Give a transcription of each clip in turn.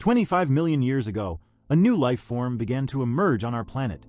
25 million years ago, a new life form began to emerge on our planet,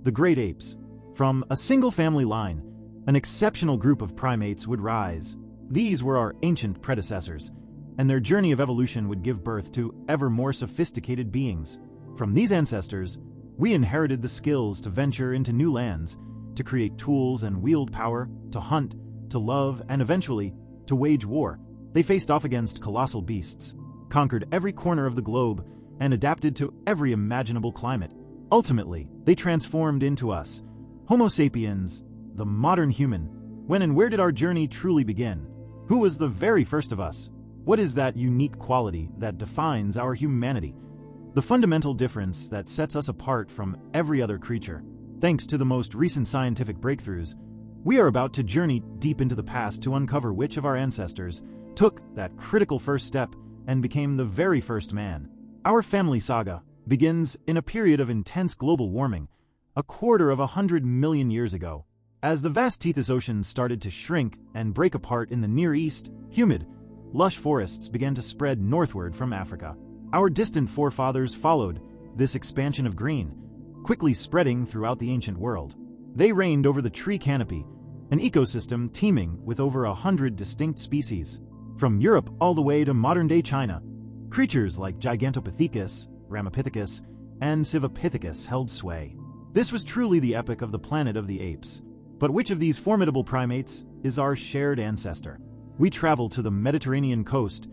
the great apes. From a single family line, an exceptional group of primates would rise. These were our ancient predecessors, and their journey of evolution would give birth to ever more sophisticated beings. From these ancestors, we inherited the skills to venture into new lands, to create tools and wield power, to hunt, to love, and eventually, to wage war. They faced off against colossal beasts, conquered every corner of the globe, and adapted to every imaginable climate. Ultimately, they transformed into us, Homo sapiens, the modern human. When and where did our journey truly begin? Who was the very first of us? What is that unique quality that defines our humanity? The fundamental difference that sets us apart from every other creature. Thanks to the most recent scientific breakthroughs, we are about to journey deep into the past to uncover which of our ancestors took that critical first step and became the very first man. Our family saga begins in a period of intense global warming, 250 million years ago. As the vast Tethys Ocean started to shrink and break apart in the Near East, humid, lush forests began to spread northward from Africa. Our distant forefathers followed this expansion of green, quickly spreading throughout the ancient world. They reigned over the tree canopy, an ecosystem teeming with over 100 distinct species. From Europe all the way to modern-day China, creatures like Gigantopithecus, Ramapithecus, and Civipithecus held sway. This was truly the epic of the planet of the apes. But which of these formidable primates is our shared ancestor? We travel to the Mediterranean coast,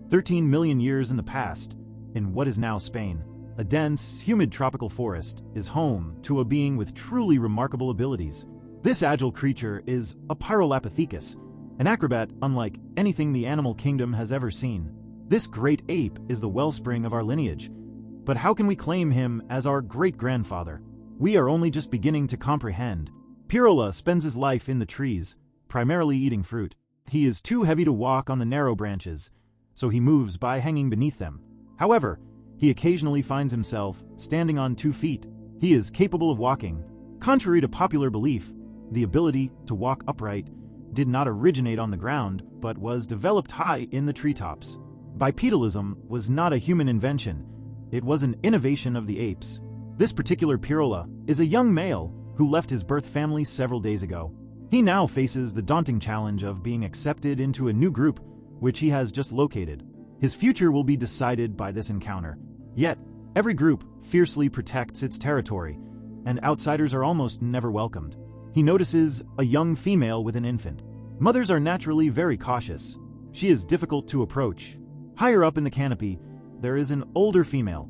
13 million years in the past, in what is now Spain. A dense, humid tropical forest is home to a being with truly remarkable abilities. This agile creature is a Pyrolapithecus, an acrobat unlike anything the animal kingdom has ever seen. This great ape is the wellspring of our lineage. But how can we claim him as our great-grandfather? We are only just beginning to comprehend. Pyrola spends his life in the trees, primarily eating fruit. He is too heavy to walk on the narrow branches, so he moves by hanging beneath them. However, he occasionally finds himself standing on 2 feet. He is capable of walking. Contrary to popular belief, the ability to walk upright did not originate on the ground, but was developed high in the treetops. Bipedalism was not a human invention. It was an innovation of the apes. This particular Pyrola is a young male who left his birth family several days ago. He now faces the daunting challenge of being accepted into a new group, which he has just located. His future will be decided by this encounter. Yet, every group fiercely protects its territory, and outsiders are almost never welcomed. He notices a young female with an infant. Mothers are naturally very cautious. She is difficult to approach. Higher up in the canopy, there is an older female,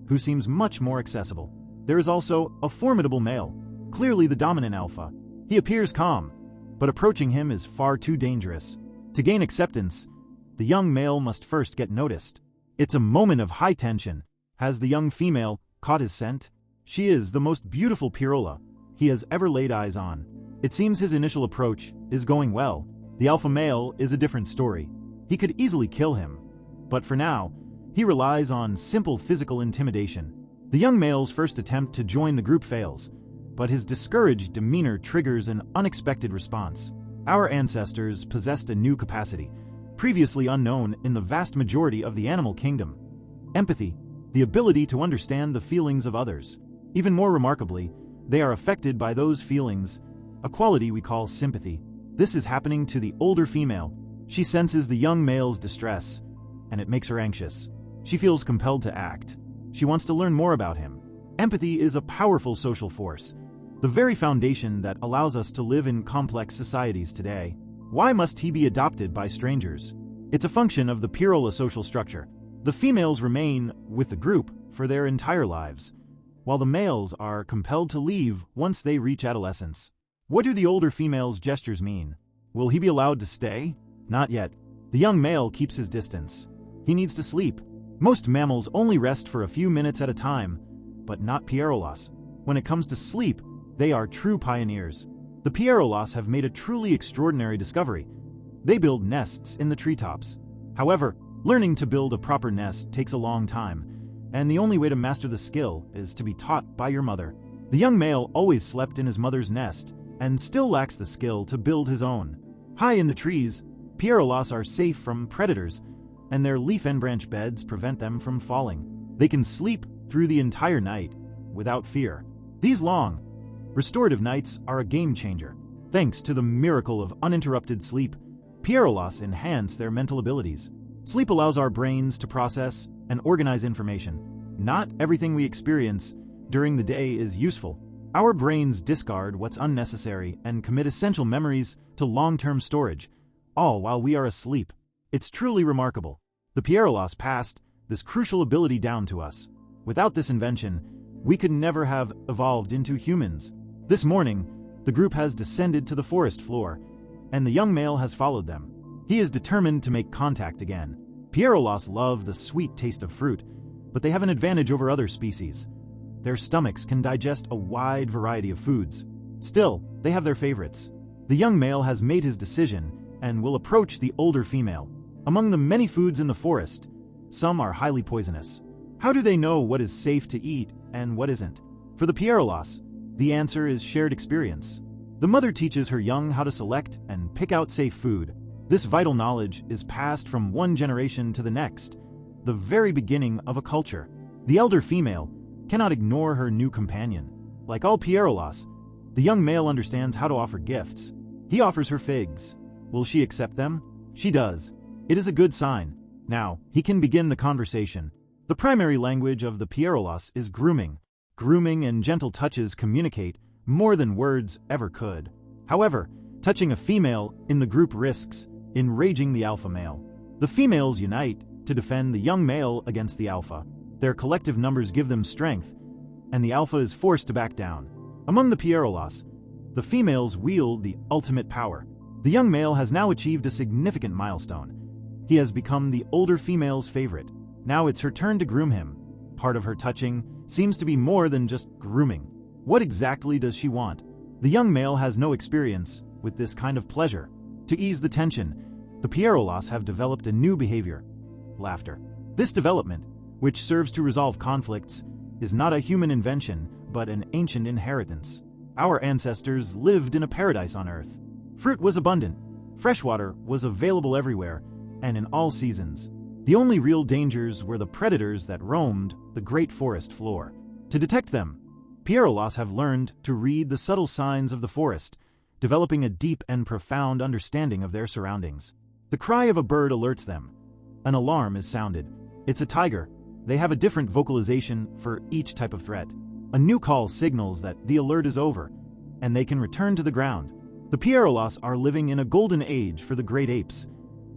who seems much more accessible. There is also a formidable male, clearly the dominant alpha. He appears calm, but approaching him is far too dangerous. To gain acceptance, the young male must first get noticed. It's a moment of high tension. Has the young female caught his scent? She is the most beautiful Pyrola he has ever laid eyes on. It seems his initial approach is going well. The alpha male is a different story. He could easily kill him, but for now, he relies on simple physical intimidation. The young male's first attempt to join the group fails, but his discouraged demeanor triggers an unexpected response. Our ancestors possessed a new capacity, previously unknown in the vast majority of the animal kingdom: empathy, the ability to understand the feelings of others. Even more remarkably, they are affected by those feelings, a quality we call sympathy. This is happening to the older female. She senses the young male's distress, and it makes her anxious. She feels compelled to act. She wants to learn more about him. Empathy is a powerful social force, the very foundation that allows us to live in complex societies today. Why must he be adopted by strangers? It's a function of the Pyrola social structure. The females remain with the group for their entire lives, while the males are compelled to leave once they reach adolescence. What do the older female's gestures mean? Will he be allowed to stay? Not yet. The young male keeps his distance. He needs to sleep. Most mammals only rest for a few minutes at a time, but not Pierolas. When it comes to sleep, they are true pioneers. The Pierolas have made a truly extraordinary discovery. They build nests in the treetops. However, learning to build a proper nest takes a long time, and the only way to master the skill is to be taught by your mother. The young male always slept in his mother's nest, and still lacks the skill to build his own. High in the trees, Pierolas are safe from predators, and their leaf and branch beds prevent them from falling. They can sleep through the entire night without fear. These long, restorative nights are a game changer. Thanks to the miracle of uninterrupted sleep, Pierolas enhance their mental abilities. Sleep allows our brains to process and organize information. Not everything we experience during the day is useful. Our brains discard what's unnecessary and commit essential memories to long-term storage, all while we are asleep. It's truly remarkable. The Pierolas passed this crucial ability down to us. Without this invention, we could never have evolved into humans. This morning, the group has descended to the forest floor, and the young male has followed them. He is determined to make contact again. Pierolas love the sweet taste of fruit, but they have an advantage over other species. Their stomachs can digest a wide variety of foods. Still, they have their favorites. The young male has made his decision and will approach the older female. Among the many foods in the forest, some are highly poisonous. How do they know what is safe to eat and what isn't? For the Pierolas, the answer is shared experience. The mother teaches her young how to select and pick out safe food. This vital knowledge is passed from one generation to the next, the very beginning of a culture. The elder female cannot ignore her new companion. Like all Pierolas, the young male understands how to offer gifts. He offers her figs. Will she accept them? She does. It is a good sign. Now, he can begin the conversation. The primary language of the Pierolas is grooming. Grooming and gentle touches communicate more than words ever could. However, touching a female in the group risks enraging the alpha male. The females unite to defend the young male against the alpha. Their collective numbers give them strength, and the alpha is forced to back down. Among the Pierolas, the females wield the ultimate power. The young male has now achieved a significant milestone. He has become the older female's favorite. Now it's her turn to groom him. Part of her touching seems to be more than just grooming. What exactly does she want? The young male has no experience with this kind of pleasure. To ease the tension, the Pierolas have developed a new behavior: laughter. This development, which serves to resolve conflicts, is not a human invention, but an ancient inheritance. Our ancestors lived in a paradise on Earth. Fruit was abundant, freshwater was available everywhere, and in all seasons. The only real dangers were the predators that roamed the great forest floor. To detect them, Pierolas have learned to read the subtle signs of the forest, developing a deep and profound understanding of their surroundings. The cry of a bird alerts them. An alarm is sounded. It's a tiger. They have a different vocalization for each type of threat. A new call signals that the alert is over, and they can return to the ground. The Pierolas are living in a golden age for the great apes,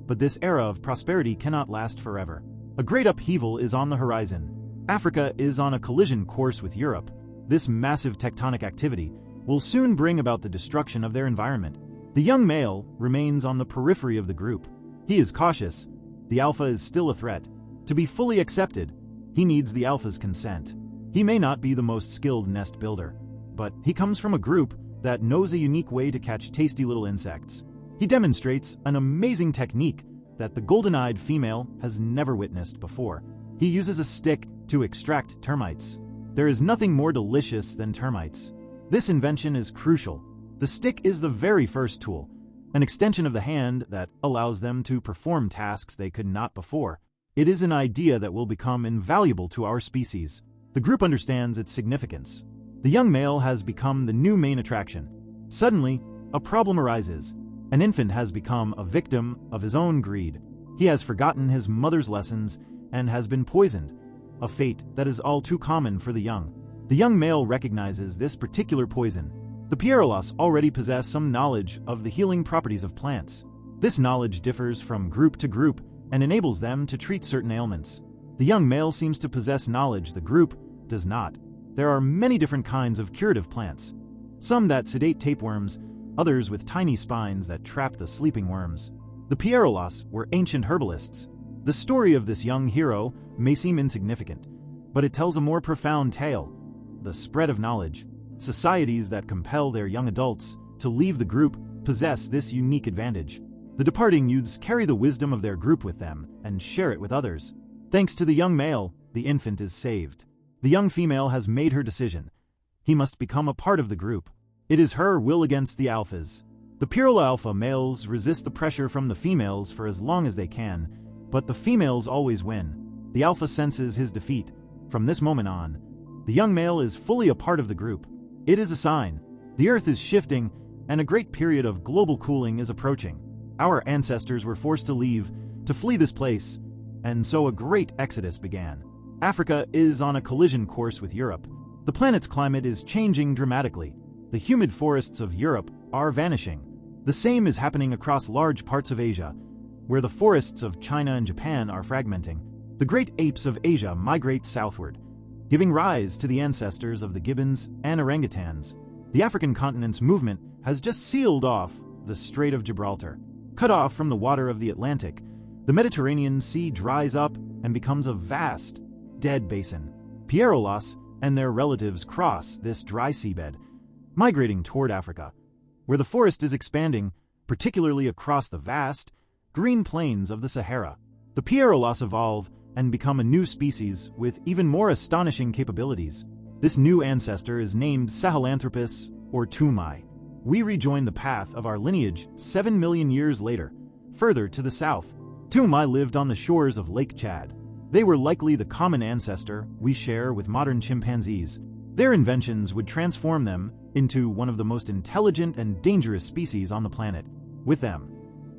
but this era of prosperity cannot last forever. A great upheaval is on the horizon. Africa is on a collision course with Europe. This massive tectonic activity will soon bring about the destruction of their environment. The young male remains on the periphery of the group. He is cautious. The alpha is still a threat. To be fully accepted, he needs the alpha's consent. He may not be the most skilled nest builder, but he comes from a group that knows a unique way to catch tasty little insects. He demonstrates an amazing technique that the golden-eyed female has never witnessed before. He uses a stick to extract termites. There is nothing more delicious than termites. This invention is crucial. The stick is the very first tool, an extension of the hand that allows them to perform tasks they could not before. It is an idea that will become invaluable to our species. The group understands its significance. The young male has become the new main attraction. Suddenly, a problem arises. An infant has become a victim of his own greed. He has forgotten his mother's lessons and has been poisoned, a fate that is all too common for the young. The young male recognizes this particular poison. The Pierolas already possess some knowledge of the healing properties of plants. This knowledge differs from group to group and enables them to treat certain ailments. The young male seems to possess knowledge the group does not. There are many different kinds of curative plants, some that sedate tapeworms, others with tiny spines that trap the sleeping worms. The Pierolas were ancient herbalists. The story of this young hero may seem insignificant, but it tells a more profound tale: the spread of knowledge. Societies that compel their young adults to leave the group possess this unique advantage. The departing youths carry the wisdom of their group with them and share it with others. Thanks to the young male, the infant is saved. The young female has made her decision. He must become a part of the group. It is her will against the alphas. The Pierola alpha males resist the pressure from the females for as long as they can, but the females always win. The alpha senses his defeat. From this moment on, the young male is fully a part of the group. It is a sign. The Earth is shifting, and a great period of global cooling is approaching. Our ancestors were forced to leave, to flee this place, and so a great exodus began. Africa is on a collision course with Europe. The planet's climate is changing dramatically. The humid forests of Europe are vanishing. The same is happening across large parts of Asia, where the forests of China and Japan are fragmenting. The great apes of Asia migrate southward, giving rise to the ancestors of the gibbons and orangutans. The African continent's movement has just sealed off the Strait of Gibraltar. Cut off from the water of the Atlantic, the Mediterranean Sea dries up and becomes a vast, dead basin. Pierolas and their relatives cross this dry seabed, migrating toward Africa, where the forest is expanding, particularly across the vast, green plains of the Sahara. The Pierolas evolve and become a new species with even more astonishing capabilities. This new ancestor is named Sahelanthropus, or Tumai. We rejoin the path of our lineage 7 million years later. Further to the south, Tumai lived on the shores of Lake Chad. They were likely the common ancestor we share with modern chimpanzees. Their inventions would transform them into one of the most intelligent and dangerous species on the planet. With them,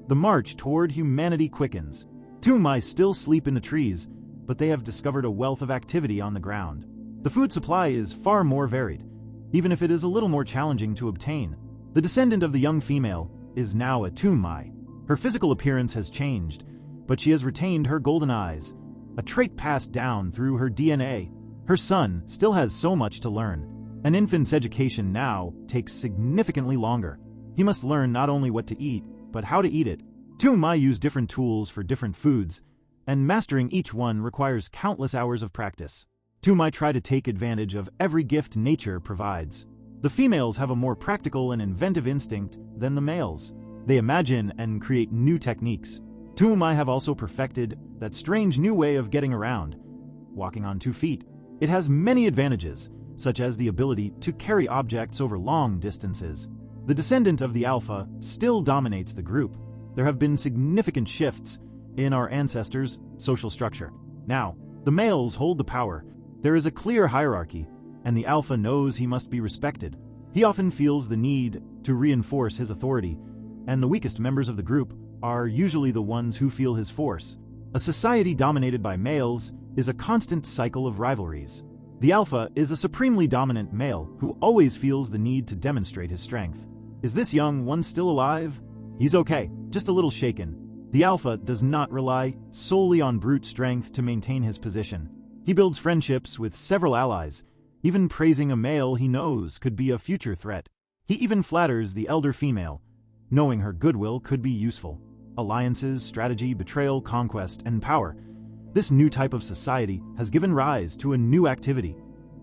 the march toward humanity quickens. Tumai still sleep in the trees, but they have discovered a wealth of activity on the ground. The food supply is far more varied, even if it is a little more challenging to obtain. The descendant of the young female is now a Tumai. Her physical appearance has changed, but she has retained her golden eyes, a trait passed down through her DNA. Her son still has so much to learn. An infant's education now takes significantly longer. He must learn not only what to eat, but how to eat it. Tumai use different tools for different foods, and mastering each one requires countless hours of practice. Tumai try to take advantage of every gift nature provides. The females have a more practical and inventive instinct than the males. They imagine and create new techniques. Tumai have also perfected that strange new way of getting around, walking on 2 feet. It has many advantages, such as the ability to carry objects over long distances. The descendant of the alpha still dominates the group. There have been significant shifts in our ancestors' social structure. Now, the males hold the power. There is a clear hierarchy, and the alpha knows he must be respected. He often feels the need to reinforce his authority, and the weakest members of the group are usually the ones who feel his force. A society dominated by males is a constant cycle of rivalries. The alpha is a supremely dominant male who always feels the need to demonstrate his strength. Is this young one still alive? He's okay, just a little shaken. The alpha does not rely solely on brute strength to maintain his position. He builds friendships with several allies, even praising a male he knows could be a future threat. He even flatters the elder female, knowing her goodwill could be useful. Alliances, strategy, betrayal, conquest, and power. This new type of society has given rise to a new activity: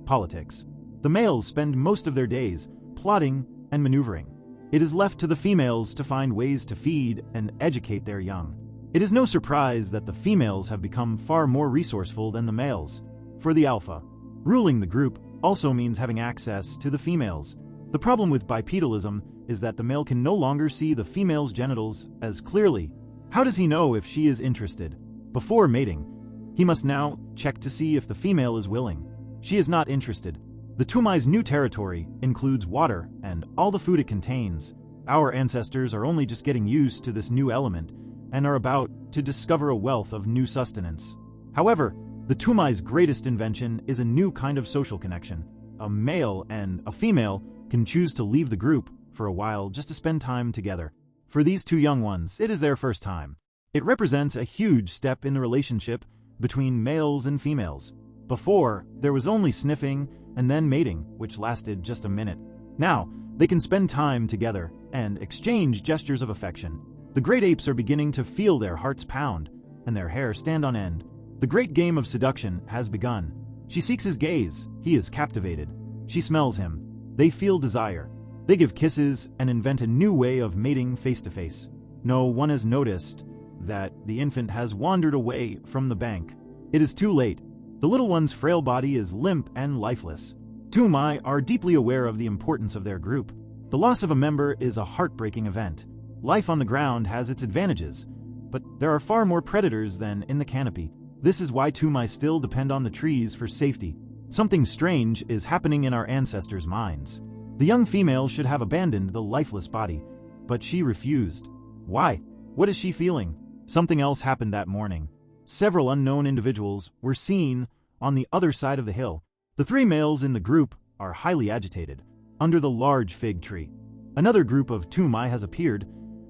politics. The males spend most of their days plotting and maneuvering. It is left to the females to find ways to feed and educate their young. It is no surprise that the females have become far more resourceful than the males. For the alpha, ruling the group also means having access to the females. The problem with bipedalism is that the male can no longer see the female's genitals as clearly. How does he know if she is interested? Before mating, he must now check to see if the female is willing. She is not interested. The Tumai's new territory includes water and all the food it contains. Our ancestors are only just getting used to this new element and are about to discover a wealth of new sustenance. However, the Tumai's greatest invention is a new kind of social connection. A male and a female can choose to leave the group for a while just to spend time together. For these 2 young ones, it is their first time. It represents a huge step in the relationship between males and females. Before, there was only sniffing and then mating, which lasted just a minute. Now, they can spend time together and exchange gestures of affection. The great apes are beginning to feel their hearts pound and their hair stand on end. The great game of seduction has begun. She seeks his gaze. He is captivated. She smells him. They feel desire. They give kisses and invent a new way of mating face to face. No one has noticed that the infant has wandered away from the bank. It is too late. The little one's frail body is limp and lifeless. Tumai are deeply aware of the importance of their group. The loss of a member is a heartbreaking event. Life on the ground has its advantages, but there are far more predators than in the canopy. This is why Tumai still depend on the trees for safety. Something strange is happening in our ancestors' minds. The young female should have abandoned the lifeless body, but she refused. Why? What is she feeling? Something else happened that morning. Several unknown individuals were seen on the other side of the hill. The three males in the group are highly agitated, under the large fig tree. Another group of Tumai has appeared,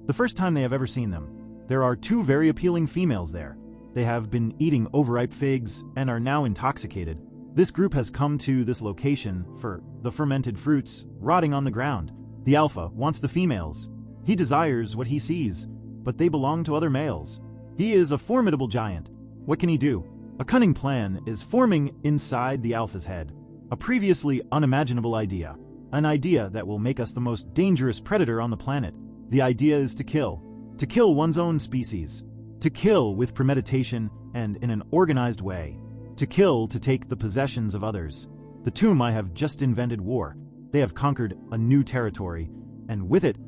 the first time they have ever seen them. There are two very appealing females there. They have been eating overripe figs and are now intoxicated. This group has come to this location for the fermented fruits rotting on the ground. The alpha wants the females. He desires what he sees, but they belong to other males. He is a formidable giant. What can he do? A cunning plan is forming inside the alpha's head. A previously unimaginable idea. An idea that will make us the most dangerous predator on the planet. The idea is to kill. To kill one's own species. To kill with premeditation and in an organized way. To kill to take the possessions of others. The Tumai have just invented war. They have conquered a new territory, and with it,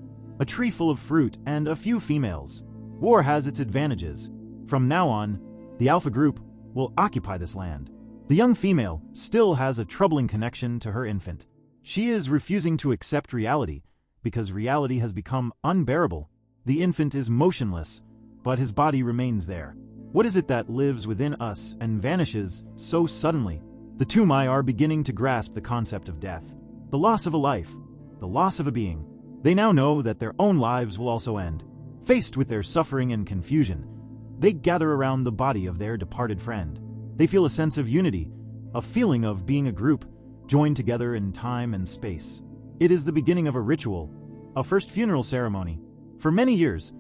a tree full of fruit and a few females. War has its advantages. From now on, the Alpha group will occupy this land. The young female still has a troubling connection to her infant. She is refusing to accept reality, because reality has become unbearable. The infant is motionless, but his body remains there. What is it that lives within us and vanishes so suddenly? The Tumai are beginning to grasp the concept of death. The loss of a life, the loss of a being. They now know that their own lives will also end. Faced with their suffering and confusion, they gather around the body of their departed friend. They feel a sense of unity, a feeling of being a group, joined together in time and space. It is the beginning of a ritual, a first funeral ceremony. For many years,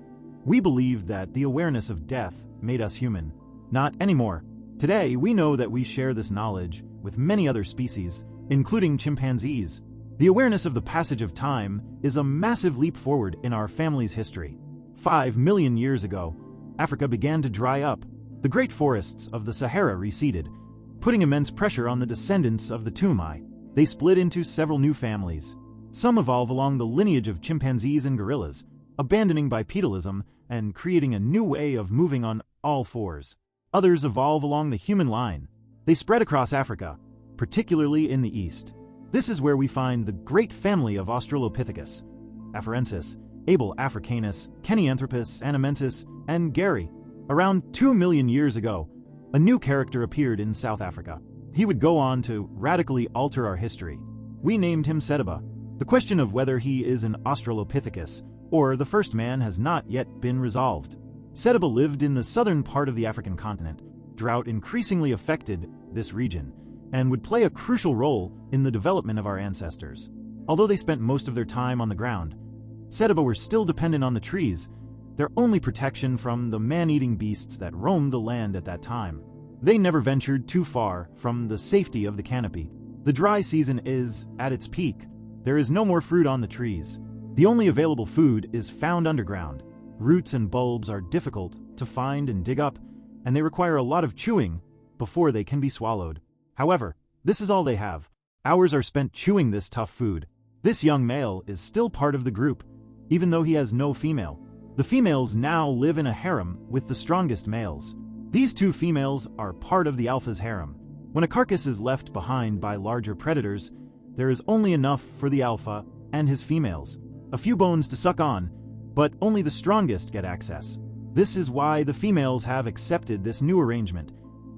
we believed that the awareness of death made us human. Not anymore. Today, we know that we share this knowledge with many other species, including chimpanzees. The awareness of the passage of time is a massive leap forward in our family's history. 5 million years ago, Africa began to dry up. The great forests of the Sahara receded, putting immense pressure on the descendants of the Tumai. They split into several new families. Some evolve along the lineage of chimpanzees and gorillas, abandoning bipedalism and creating a new way of moving on all fours. Others evolve along the human line. They spread across Africa, particularly in the east. This is where we find the great family of Australopithecus, Afarensis, Abel Africanus, Kenyanthropus, Anamensis, and Gary. Around 2 million years ago, a new character appeared in South Africa. He would go on to radically alter our history. We named him Setiba. The question of whether he is an Australopithecus or the first man has not yet been resolved. Setiba lived in the southern part of the African continent. Drought increasingly affected this region and would play a crucial role in the development of our ancestors. Although they spent most of their time on the ground, Setiba were still dependent on the trees, their only protection from the man-eating beasts that roamed the land at that time. They never ventured too far from the safety of the canopy. The dry season is at its peak. There is no more fruit on the trees. The only available food is found underground. Roots and bulbs are difficult to find and dig up, and they require a lot of chewing before they can be swallowed. However, this is all they have. Hours are spent chewing this tough food. This young male is still part of the group, even though he has no female. The females now live in a harem with the strongest males. These two females are part of the alpha's harem. When a carcass is left behind by larger predators, there is only enough for the alpha and his females. A few bones to suck on, but only the strongest get access. This is why the females have accepted this new arrangement.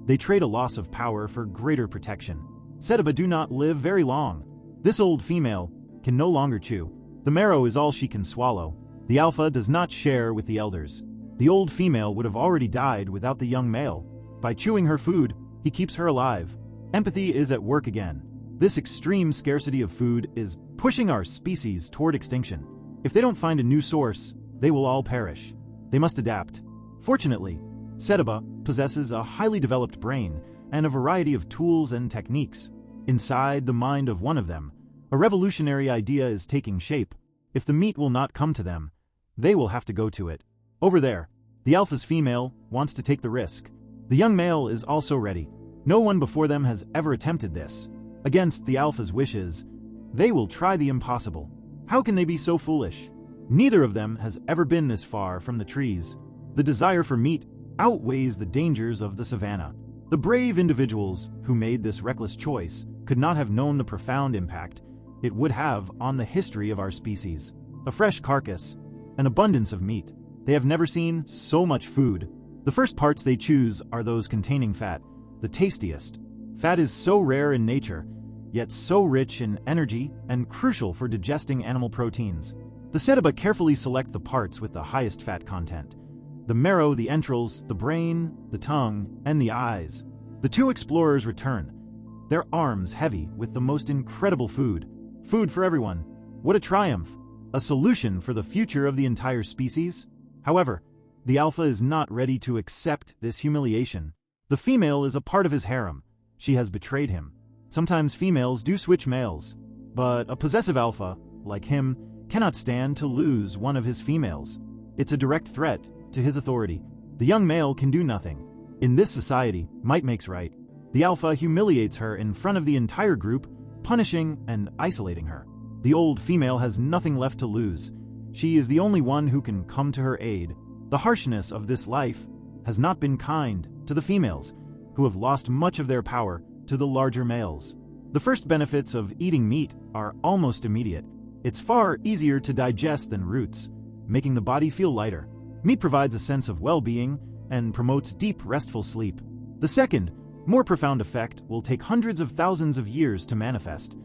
They trade a loss of power for greater protection. Setiba do not live very long. This old female can no longer chew. The marrow is all she can swallow. The alpha does not share with the elders. The old female would have already died without the young male. By chewing her food, he keeps her alive. Empathy is at work again. This extreme scarcity of food is pushing our species toward extinction. If they don't find a new source, they will all perish. They must adapt. Fortunately, Setiba possesses a highly developed brain and a variety of tools and techniques. Inside the mind of one of them, a revolutionary idea is taking shape. If the meat will not come to them, they will have to go to it. Over there, the alpha's female wants to take the risk. The young male is also ready. No one before them has ever attempted this. Against the alpha's wishes, they will try the impossible. How can they be so foolish? Neither of them has ever been this far from the trees. The desire for meat outweighs the dangers of the savannah. The brave individuals who made this reckless choice could not have known the profound impact it would have on the history of our species. A fresh carcass, an abundance of meat. They have never seen so much food. The first parts they choose are those containing fat, the tastiest. Fat is so rare in nature, yet so rich in energy and crucial for digesting animal proteins. The Cetaba carefully select the parts with the highest fat content. The marrow, the entrails, the brain, the tongue, and the eyes. The two explorers return, their arms heavy with the most incredible food. Food for everyone. What a triumph! A solution for the future of the entire species? However, the alpha is not ready to accept this humiliation. The female is a part of his harem. She has betrayed him. Sometimes females do switch males, but a possessive alpha, like him, cannot stand to lose one of his females. It's a direct threat to his authority. The young male can do nothing. In this society, might makes right. The alpha humiliates her in front of the entire group, punishing and isolating her. The old female has nothing left to lose. She is the only one who can come to her aid. The harshness of this life has not been kind to the females, who have lost much of their power to the larger males. The first benefits of eating meat are almost immediate. It's far easier to digest than roots, making the body feel lighter. Meat provides a sense of well-being and promotes deep, restful sleep. The second, more profound effect will take hundreds of thousands of years to manifest.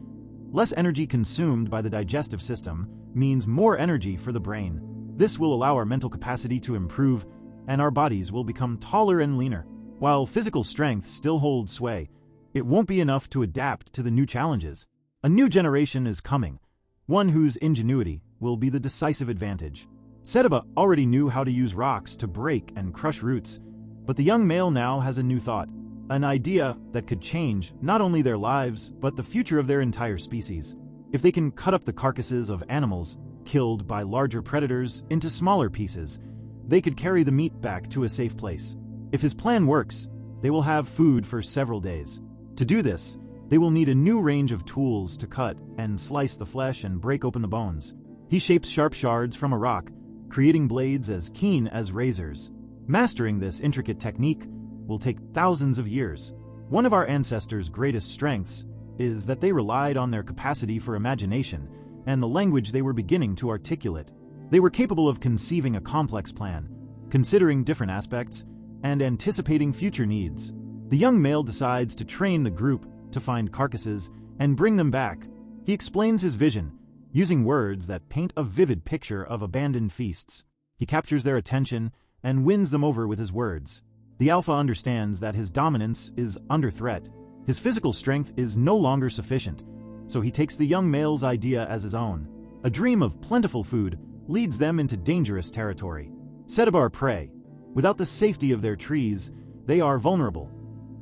Less energy consumed by the digestive system means more energy for the brain. This will allow our mental capacity to improve, and our bodies will become taller and leaner. While physical strength still holds sway, it won't be enough to adapt to the new challenges. A new generation is coming, one whose ingenuity will be the decisive advantage. Cetaba already knew how to use rocks to break and crush roots, but the young male now has a new thought, an idea that could change not only their lives, but the future of their entire species. If they can cut up the carcasses of animals killed by larger predators into smaller pieces, they could carry the meat back to a safe place. If his plan works, they will have food for several days. To do this, they will need a new range of tools to cut and slice the flesh and break open the bones. He shapes sharp shards from a rock, creating blades as keen as razors. Mastering this intricate technique will take thousands of years. One of our ancestors' greatest strengths is that they relied on their capacity for imagination and the language they were beginning to articulate. They were capable of conceiving a complex plan, considering different aspects, and anticipating future needs. The young male decides to train the group to find carcasses and bring them back. He explains his vision, using words that paint a vivid picture of abandoned feasts. He captures their attention and wins them over with his words. The alpha understands that his dominance is under threat. His physical strength is no longer sufficient, so he takes the young male's idea as his own. A dream of plentiful food leads them into dangerous territory. Cetaba are prey. Without the safety of their trees, they are vulnerable.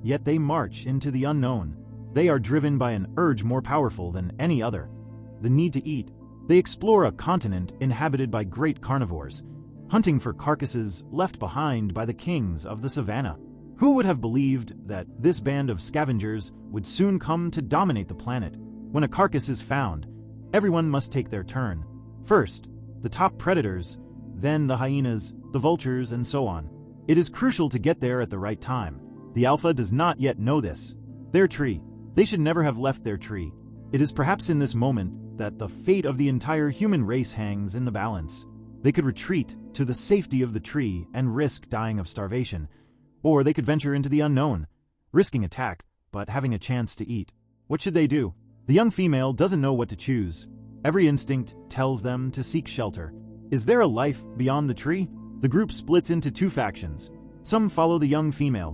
Yet they march into the unknown. They are driven by an urge more powerful than any other, the need to eat. They explore a continent inhabited by great carnivores, hunting for carcasses left behind by the kings of the savannah. Who would have believed that this band of scavengers would soon come to dominate the planet? When a carcass is found, everyone must take their turn. First, the top predators, then the hyenas, the vultures, and so on. It is crucial to get there at the right time. The alpha does not yet know this. Their tree. They should never have left their tree. It is perhaps in this moment that the fate of the entire human race hangs in the balance. They could retreat to the safety of the tree and risk dying of starvation, or they could venture into the unknown, risking attack, but having a chance to eat. What should they do? The young female doesn't know what to choose. Every instinct tells them to seek shelter. Is there a life beyond the tree? The group splits into two factions. Some follow the young female,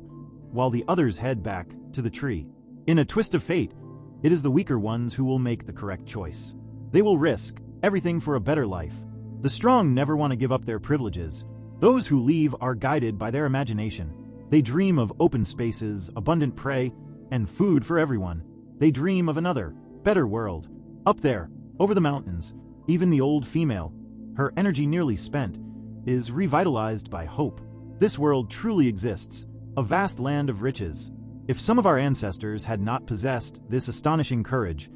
while the others head back to the tree. In a twist of fate, it is the weaker ones who will make the correct choice. They will risk everything for a better life. The strong never want to give up their privileges. Those who leave are guided by their imagination. They dream of open spaces, abundant prey, and food for everyone. They dream of another, better world. Up there, over the mountains, even the old female, her energy nearly spent, is revitalized by hope. This world truly exists, a vast land of riches. If some of our ancestors had not possessed this astonishing courage,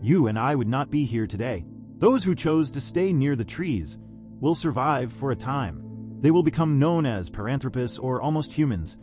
you and I would not be here today. Those who chose to stay near the trees will survive for a time. They will become known as paranthropus or almost humans,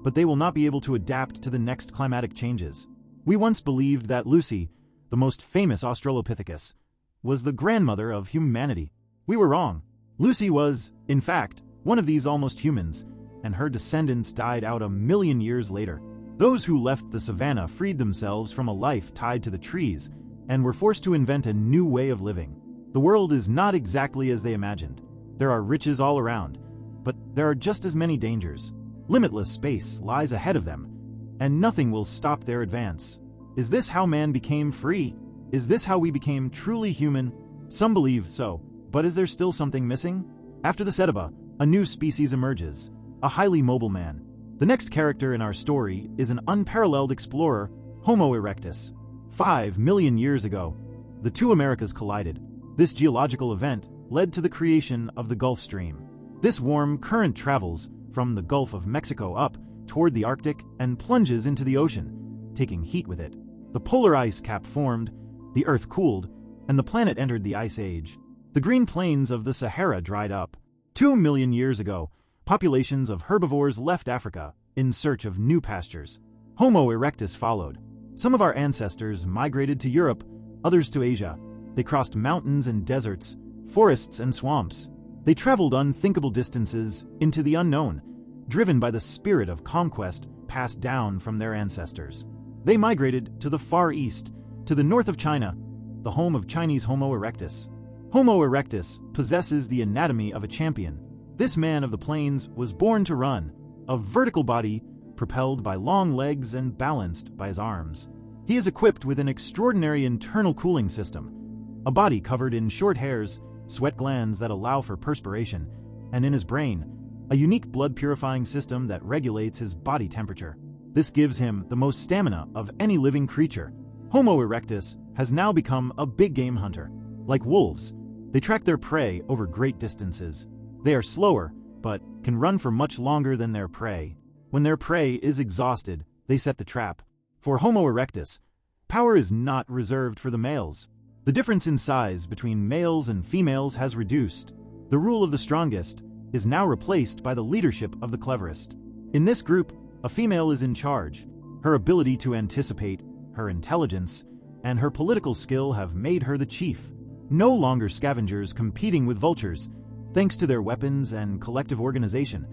but they will not be able to adapt to the next climatic changes. We once believed that Lucy, the most famous Australopithecus, was the grandmother of humanity. We were wrong. Lucy was, in fact, one of these almost humans, and her descendants died out 1,000,000 years later. Those who left the savannah freed themselves from a life tied to the trees and were forced to invent a new way of living. The world is not exactly as they imagined. There are riches all around, but there are just as many dangers. Limitless space lies ahead of them, and nothing will stop their advance. Is this how man became free? Is this how we became truly human? Some believe so, but is there still something missing? After the Cetaba, a new species emerges, a highly mobile man. The next character in our story is an unparalleled explorer, Homo erectus. 5,000,000 years ago, the two Americas collided. This geological event led to the creation of the Gulf Stream. This warm current travels from the Gulf of Mexico up toward the Arctic and plunges into the ocean, taking heat with it. The polar ice cap formed, the Earth cooled, and the planet entered the Ice Age. The green plains of the Sahara dried up. 2,000,000 years ago, populations of herbivores left Africa in search of new pastures. Homo erectus followed. Some of our ancestors migrated to Europe, others to Asia. They crossed mountains and deserts, forests and swamps. They traveled unthinkable distances into the unknown, driven by the spirit of conquest passed down from their ancestors. They migrated to the Far East, to the north of China, the home of Chinese Homo erectus. Homo erectus possesses the anatomy of a champion. This man of the plains was born to run, a vertical body propelled by long legs and balanced by his arms. He is equipped with an extraordinary internal cooling system, a body covered in short hairs, sweat glands that allow for perspiration, and in his brain, a unique blood-purifying system that regulates his body temperature. This gives him the most stamina of any living creature. Homo erectus has now become a big-game hunter. Like wolves, they track their prey over great distances. They are slower, but can run for much longer than their prey. When their prey is exhausted, they set the trap. For Homo erectus, power is not reserved for the males. The difference in size between males and females has reduced. The rule of the strongest is now replaced by the leadership of the cleverest. In this group, a female is in charge. Her ability to anticipate, her intelligence, and her political skill have made her the chief. No longer scavengers competing with vultures, thanks to their weapons and collective organization.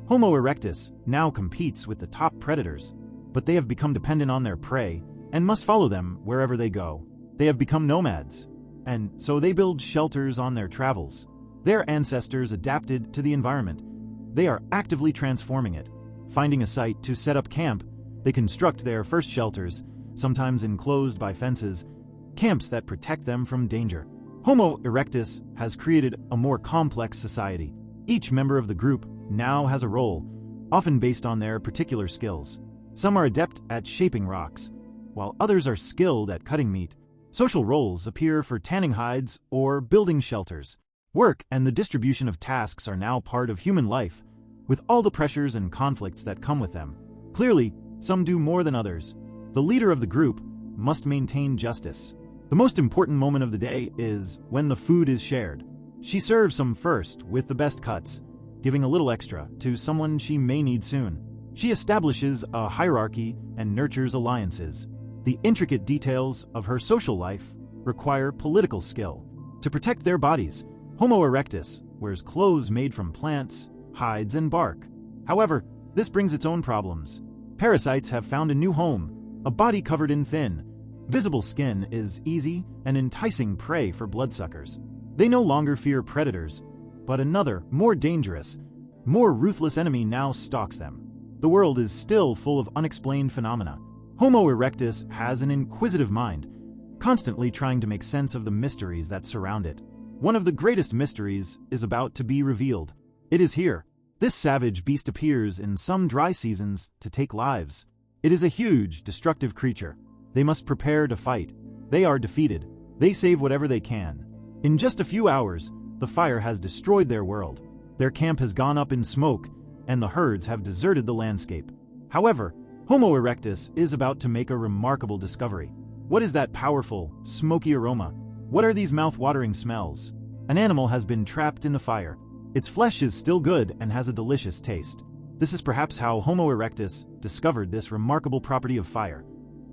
Homo erectus now competes with the top predators, but they have become dependent on their prey and must follow them wherever they go. They have become nomads, and so they build shelters on their travels. Their ancestors adapted to the environment. They are actively transforming it. Finding a site to set up camp, they construct their first shelters, sometimes enclosed by fences, camps that protect them from danger. Homo erectus has created a more complex society. Each member of the group now has a role, often based on their particular skills. Some are adept at shaping rocks, while others are skilled at cutting meat. Social roles appear for tanning hides or building shelters. Work and the distribution of tasks are now part of human life, with all the pressures and conflicts that come with them. Clearly, some do more than others. The leader of the group must maintain justice. The most important moment of the day is when the food is shared. She serves some first with the best cuts, giving a little extra to someone she may need soon. She establishes a hierarchy and nurtures alliances. The intricate details of her social life require political skill. To protect their bodies, Homo erectus wears clothes made from plants, hides, and bark. However, this brings its own problems. Parasites have found a new home. A body covered in thin, visible skin is easy and enticing prey for bloodsuckers. They no longer fear predators, but another, more dangerous, more ruthless enemy now stalks them. The world is still full of unexplained phenomena. Homo erectus has an inquisitive mind, constantly trying to make sense of the mysteries that surround it. One of the greatest mysteries is about to be revealed. It is here. This savage beast appears in some dry seasons to take lives. It is a huge, destructive creature. They must prepare to fight. They are defeated. They save whatever they can. In just a few hours, the fire has destroyed their world. Their camp has gone up in smoke, and the herds have deserted the landscape. However, Homo erectus is about to make a remarkable discovery. What is that powerful, smoky aroma? What are these mouth-watering smells? An animal has been trapped in the fire. Its flesh is still good and has a delicious taste. This is perhaps how Homo erectus discovered this remarkable property of fire.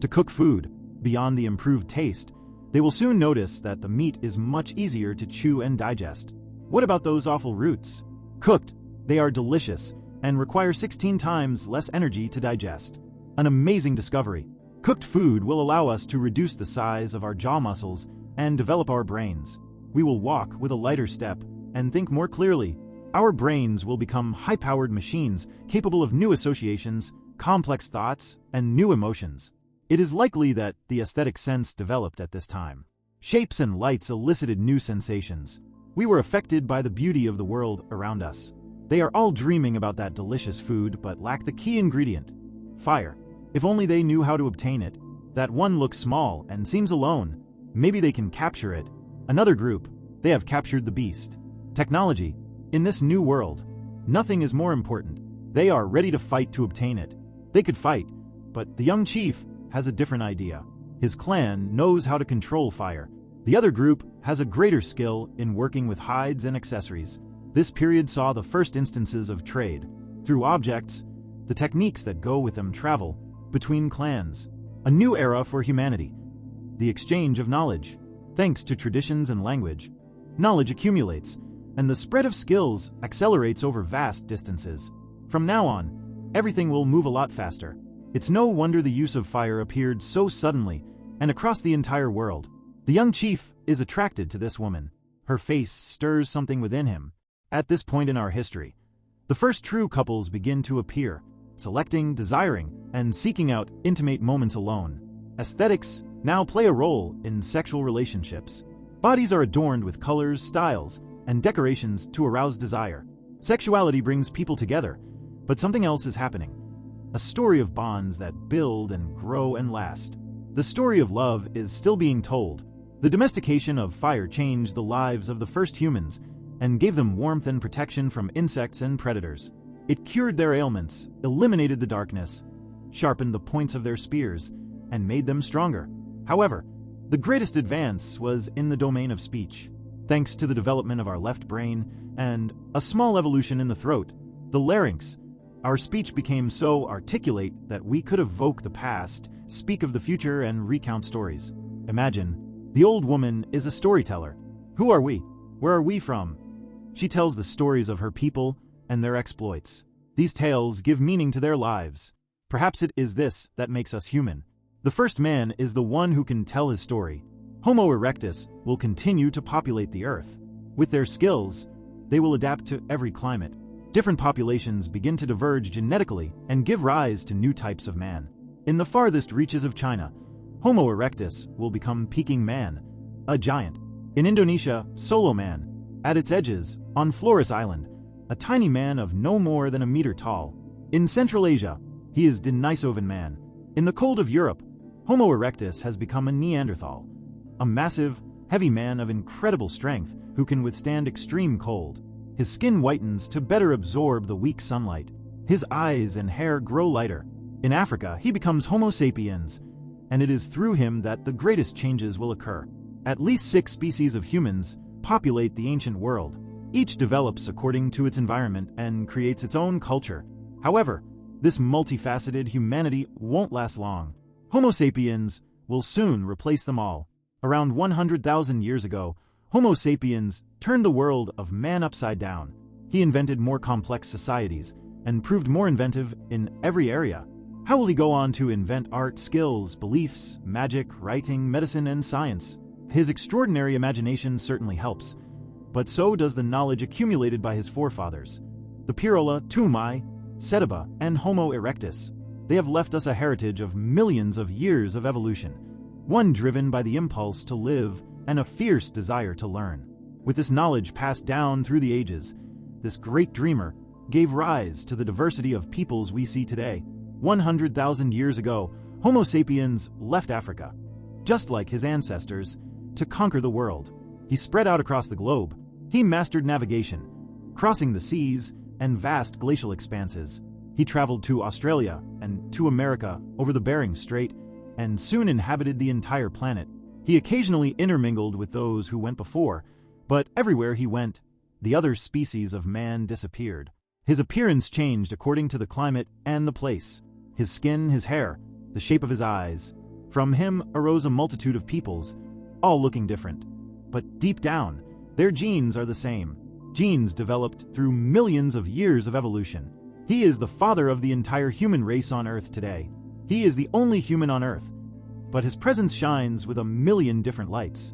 To cook food, beyond the improved taste, they will soon notice that the meat is much easier to chew and digest. What about those awful roots? Cooked, they are delicious and require 16 times less energy to digest. An amazing discovery. Cooked food will allow us to reduce the size of our jaw muscles and develop our brains. We will walk with a lighter step and think more clearly. Our brains will become high-powered machines capable of new associations, complex thoughts, and new emotions. It is likely that the aesthetic sense developed at this time. Shapes and lights elicited new sensations. We were affected by the beauty of the world around us. They are all dreaming about that delicious food but lack the key ingredient: fire. If only they knew how to obtain it. That one looks small and seems alone. Maybe they can capture it. Another group, they have captured the beast. Technology. In this new world, nothing is more important. They are ready to fight to obtain it. They could fight, but the young chief has a different idea. His clan knows how to control fire. The other group has a greater skill in working with hides and accessories. This period saw the first instances of trade. Through objects, the techniques that go with them travel between clans. A new era for humanity. The exchange of knowledge. Thanks to traditions and language, knowledge accumulates, and the spread of skills accelerates over vast distances. From now on, everything will move a lot faster. It's no wonder the use of fire appeared so suddenly and across the entire world. The young chief is attracted to this woman. Her face stirs something within him. At this point in our history, the first true couples begin to appear, selecting, desiring, and seeking out intimate moments alone. Aesthetics now play a role in sexual relationships. Bodies are adorned with colors, styles, and decorations to arouse desire. Sexuality brings people together, but something else is happening. A story of bonds that build and grow and last. The story of love is still being told. The domestication of fire changed the lives of the first humans and gave them warmth and protection from insects and predators. It cured their ailments, eliminated the darkness, sharpened the points of their spears, and made them stronger. However, the greatest advance was in the domain of speech. Thanks to the development of our left brain and a small evolution in the throat, the larynx, our speech became so articulate that we could evoke the past, speak of the future, and recount stories. Imagine, the old woman is a storyteller. Who are we? Where are we from? She tells the stories of her people and their exploits. These tales give meaning to their lives. Perhaps it is this that makes us human. The first man is the one who can tell his story. Homo erectus will continue to populate the earth. With their skills, they will adapt to every climate. Different populations begin to diverge genetically and give rise to new types of man. In the farthest reaches of China, Homo erectus will become Peking man, a giant. In Indonesia, Solo man. At its edges, on Flores Island, a tiny man of no more than a meter tall. In Central Asia, he is Denisovan man. In the cold of Europe, Homo erectus has become a Neanderthal, a massive, heavy man of incredible strength who can withstand extreme cold. His skin whitens to better absorb the weak sunlight. His eyes and hair grow lighter. In Africa, he becomes Homo sapiens, and it is through him that the greatest changes will occur. At least 6 species of humans populate the ancient world. Each develops according to its environment and creates its own culture. However, this multifaceted humanity won't last long. Homo sapiens will soon replace them all. Around 100,000 years ago, Homo sapiens turned the world of man upside down. He invented more complex societies and proved more inventive in every area. How will he go on to invent art, skills, beliefs, magic, writing, medicine, and science? His extraordinary imagination certainly helps, but so does the knowledge accumulated by his forefathers. The Pirola, Tumai, Setiba, and Homo erectus. They have left us a heritage of millions of years of evolution, one driven by the impulse to live and a fierce desire to learn. With this knowledge passed down through the ages, this great dreamer gave rise to the diversity of peoples we see today. 100,000 years ago, Homo sapiens left Africa, just like his ancestors, to conquer the world. He spread out across the globe. He mastered navigation, crossing the seas and vast glacial expanses. He traveled to Australia and to America over the Bering Strait and soon inhabited the entire planet. He occasionally intermingled with those who went before, but everywhere he went, the other species of man disappeared. His appearance changed according to the climate and the place. His skin, his hair, the shape of his eyes. From him arose a multitude of peoples, all looking different. But deep down, their genes are the same. Genes developed through millions of years of evolution. He is the father of the entire human race on Earth today. He is the only human on Earth, but his presence shines with a million different lights.